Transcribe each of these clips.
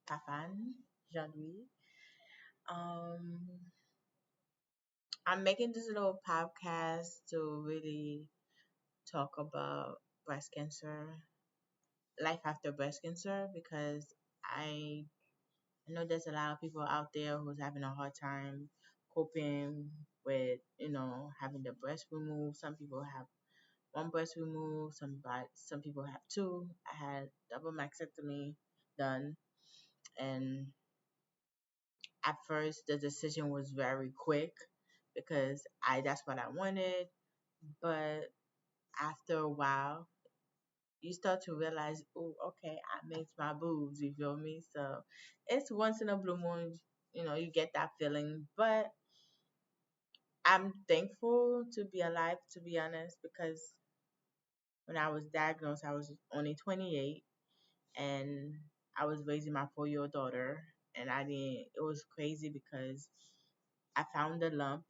Pafan, Jean-Louis. Um, I'm making this little podcast to really talk about breast cancer, life after breast cancer, because I know there's a lot of people out there who's having a hard time coping with, having the breast removed. Some people have one breast removed, some people have two. I had double mastectomy done, and at first the decision was very quick because I that's what I wanted, but after a while you start to realize, oh, okay, I missed my boobs, you feel me? So it's once in a blue moon, you get that feeling. But I'm thankful to be alive, to be honest, because when I was diagnosed, I was only 28, and I was raising my 4-year-old daughter, and I didn't, it was crazy because I found a lump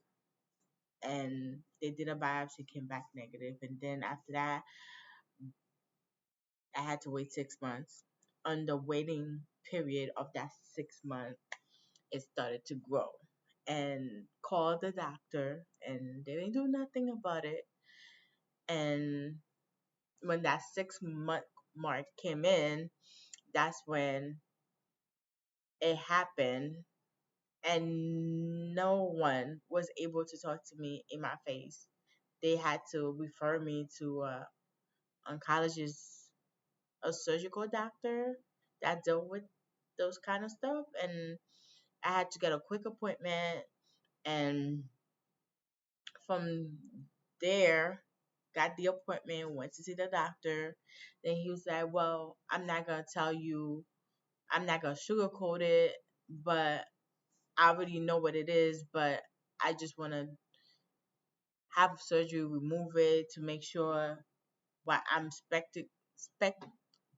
and they did a biopsy, came back negative, and then after that, I had to wait 6 months. On the waiting period of that 6 months, it started to grow, and called the doctor, and they didn't do nothing about it. And when that 6 month mark came in, that's when it happened, and no one was able to talk to me in my face. They had to refer me to a oncologist, a surgical doctor that dealt with those kind of stuff, and I had to get a quick appointment, and from there got the appointment, went to see the doctor. Then he was like, well, I'm not gonna tell you, I'm not gonna sugarcoat it, but I already know what it is, but I just wanna have surgery, remove it to make sure what I'm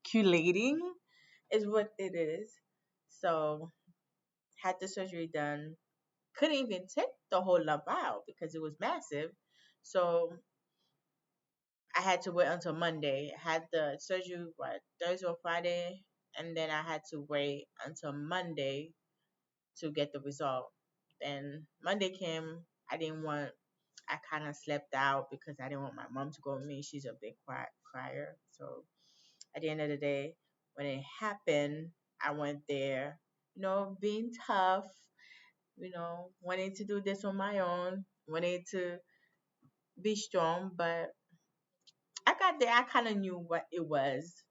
speculating is what it is. So had the surgery done. Couldn't even take the whole lump out because it was massive. So I had to wait until Monday. I had the surgery what Thursday or Friday, and then I had to wait until Monday to get the result. Then Monday came. I didn't want. I kind of slept out because I didn't want my mom to go with me. She's a big crier. So at the end of the day, when it happened, I went there, being tough, wanting to do this on my own, wanting to be strong, but I got there. I kind of knew what it was.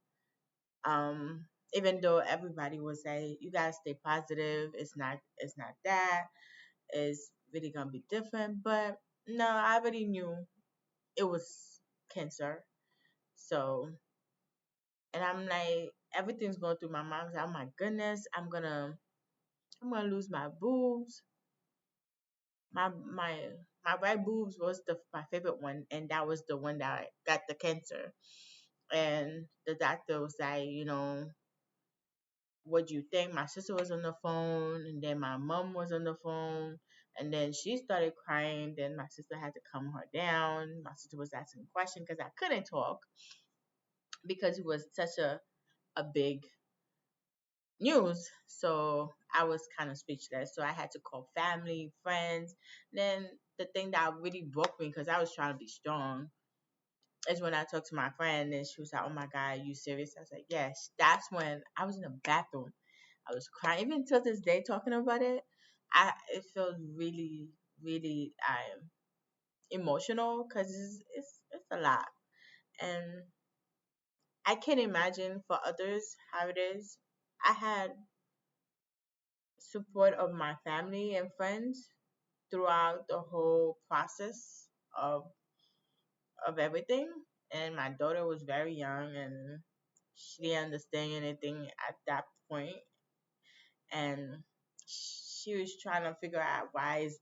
Even though everybody would say you gotta stay positive, it's not that. It's really gonna be different. But no, I already knew it was cancer. So, and I'm like, everything's going through my mind. Like, oh my goodness, I'm gonna lose my boobs. My right boobs was my favorite one, and that was the one that got the cancer. And the doctor was like, what do you think? My sister was on the phone, and then my mom was on the phone, and then she started crying. Then my sister had to calm her down. My sister was asking questions because I couldn't talk because it was such a big news. So I was kind of speechless. So I had to call family, friends. Then the thing that really broke me because I was trying to be strong is when I talked to my friend and she was like, "Oh my God, are you serious?" I was like, "Yes." That's when I was in the bathroom. I was crying. Even till this day, talking about it, it feels really, really emotional because it's a lot, and I can't imagine for others how it is. I had support of my family and friends throughout the whole process of of everything, and my daughter was very young and she didn't understand anything at that point, and she was trying to figure out why is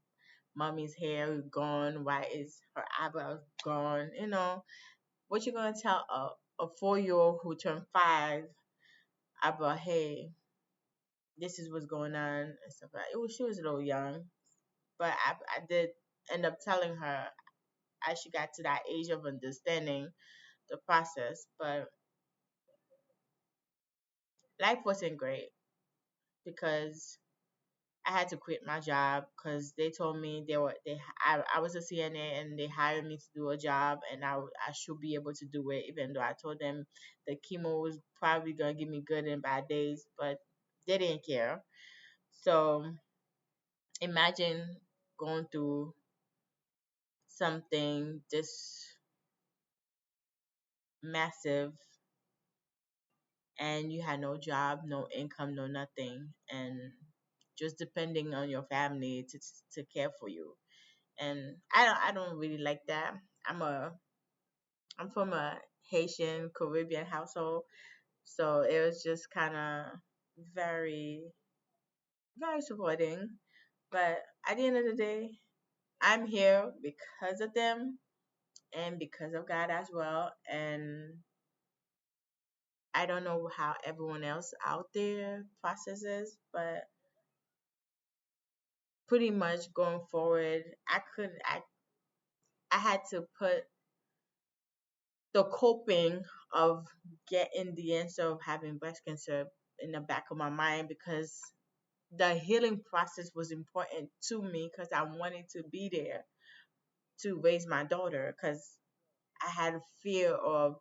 mommy's hair gone, why is her eyebrows gone, what you gonna tell a 4-year old who turned 5 about, hey, this is what's going on and stuff like that. She was a little young, but I did end up telling her as she got to that age of understanding the process. But life wasn't great. because I had to quit my job because they told me I was a CNA and they hired me to do a job and I should be able to do it, even though I told them the chemo was probably gonna give me good and bad days, but they didn't care. So imagine going through something this massive and you had no job, no income, no nothing, and just depending on your family to care for you. And I don't really like that. I'm a I'm from a Haitian Caribbean household, so it was just kind of very very supporting. But at the end of the day, I'm here because of them and because of God as well. And I don't know how everyone else out there processes, but pretty much going forward, I had to put the coping of getting the answer of having breast cancer in the back of my mind because the healing process was important to me because I wanted to be there to raise my daughter because I had a fear of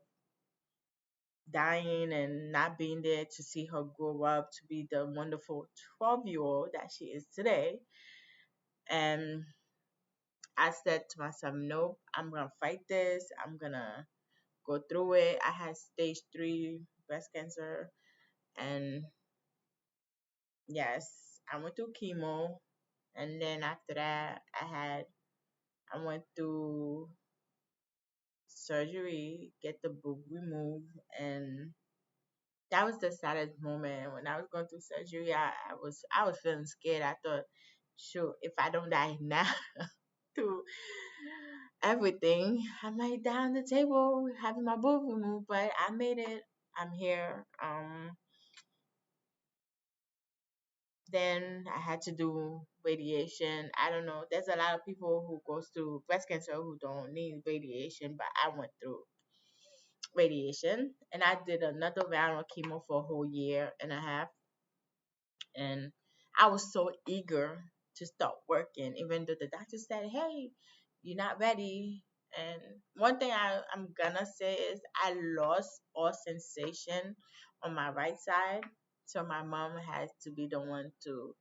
dying and not being there to see her grow up to be the wonderful 12-year-old that she is today. And I said to myself, nope, I'm going to fight this. I'm going to go through it. I had stage 3 breast cancer. And yes, I went through chemo. And then after that, I went through surgery, get the boob removed. And that was the saddest moment when I was going through surgery. I was feeling scared. I thought, shoot, if I don't die now through everything, I might die on the table having my boob removed. But I made it. I'm here. Then I had to do radiation. I don't know. There's a lot of people who goes through breast cancer who don't need radiation, but I went through radiation and I did another round of chemo for a whole year and a half. And I was so eager to start working, even though the doctor said, "Hey, you're not ready." And one thing I'm gonna say is I lost all sensation on my right side, so my mom had to be the one to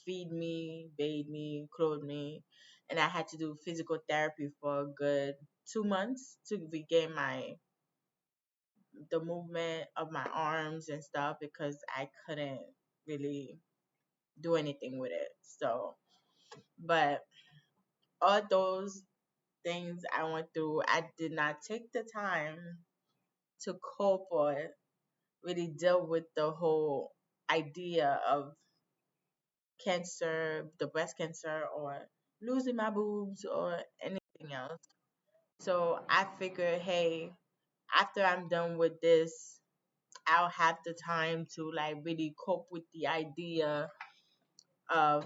feed me, bathe me, clothe me, and I had to do physical therapy for a good 2 months to regain my the movement of my arms and stuff because I couldn't really do anything with it. So, but all those things I went through, I did not take the time to cope or really deal with the whole idea of cancer, the breast cancer, or losing my boobs or anything else. So I figured, hey, after I'm done with this, I'll have the time to like really cope with the idea of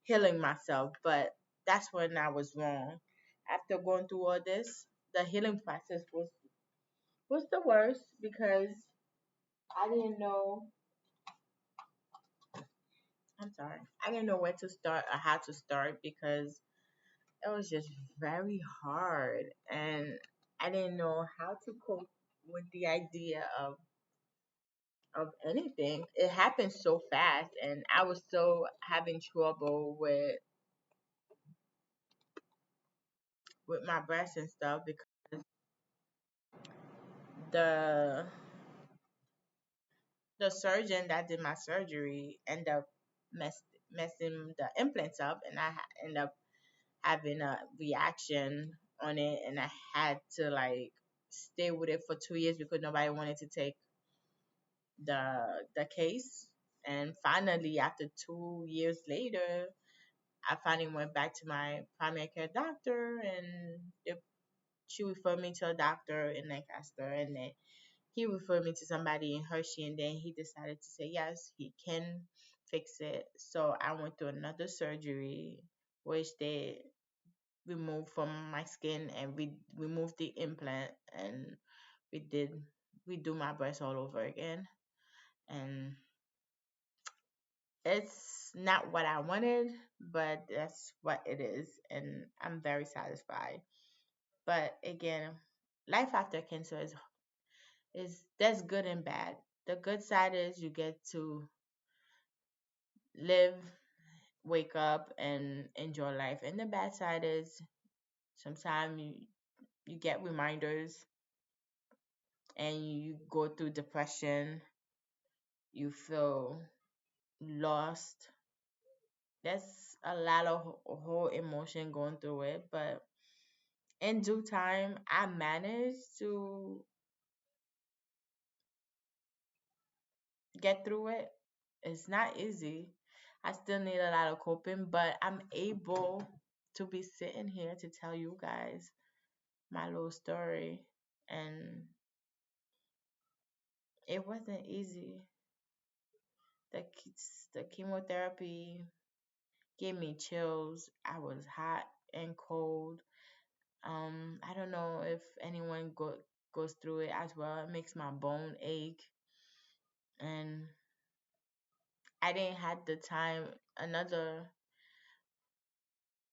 healing myself, but that's when I was wrong. After going through all this, the healing process was the worst because I didn't know. I'm sorry, I didn't know where to start or how to start because it was just very hard, and I didn't know how to cope with the idea of anything. It happened so fast, and I was so having trouble with my breasts and stuff because the the surgeon that did my surgery ended up messing the implants up, and ended up having a reaction on it, and I had to like stay with it for 2 years because nobody wanted to take the case. And finally, after 2 years later, I finally went back to my primary care doctor, and she referred me to a doctor in Lancaster, and then he referred me to somebody in Hershey, and then he decided to say yes, he can fix it. So I went through another surgery, which they removed from my skin, and we removed the implant, and we did we do my breast all over again. And It's not what I wanted, but that's what it is, and I'm very satisfied. But again, life after cancer is there's good and bad. The good side is you get to live, wake up, and enjoy life, and the bad side is sometimes you get reminders and you go through depression, you feel lost. There's a lot of whole emotion going through it, but in due time, I managed to get through it. It's not easy. I still need a lot of coping, but I'm able to be sitting here to tell you guys my little story. And it wasn't easy. The chemotherapy gave me chills. I was hot and cold. I don't know if anyone goes through it as well. It makes my bone ache, and I didn't have the time. Another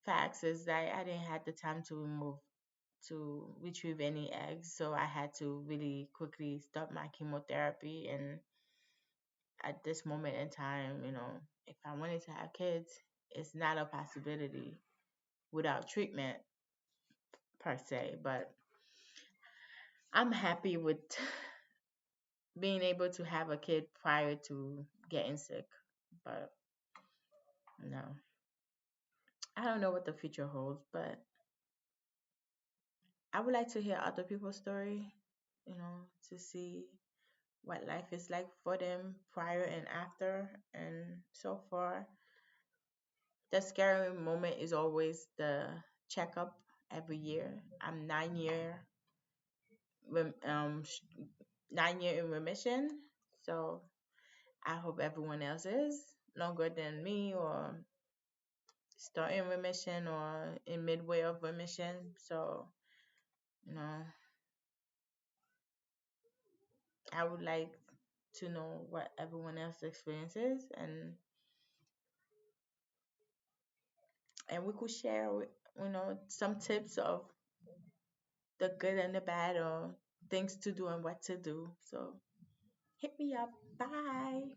fact is that I didn't have the time to retrieve any eggs, so I had to really quickly stop my chemotherapy. And at this moment in time, if I wanted to have kids, it's not a possibility without treatment per se. But I'm happy with being able to have a kid prior to getting sick. But no, I don't know what the future holds, but I would like to hear other people's story, to see what life is like for them prior and after. And so far, the scary moment is always the checkup every year. I'm rem- um, sh- 9 year in remission, so I hope everyone else is longer than me or start in remission or in midway of remission. So, you know, I would like to know what everyone else experiences, and we could share some tips of the good and the bad or things to do and what to do. So hit me up. Bye.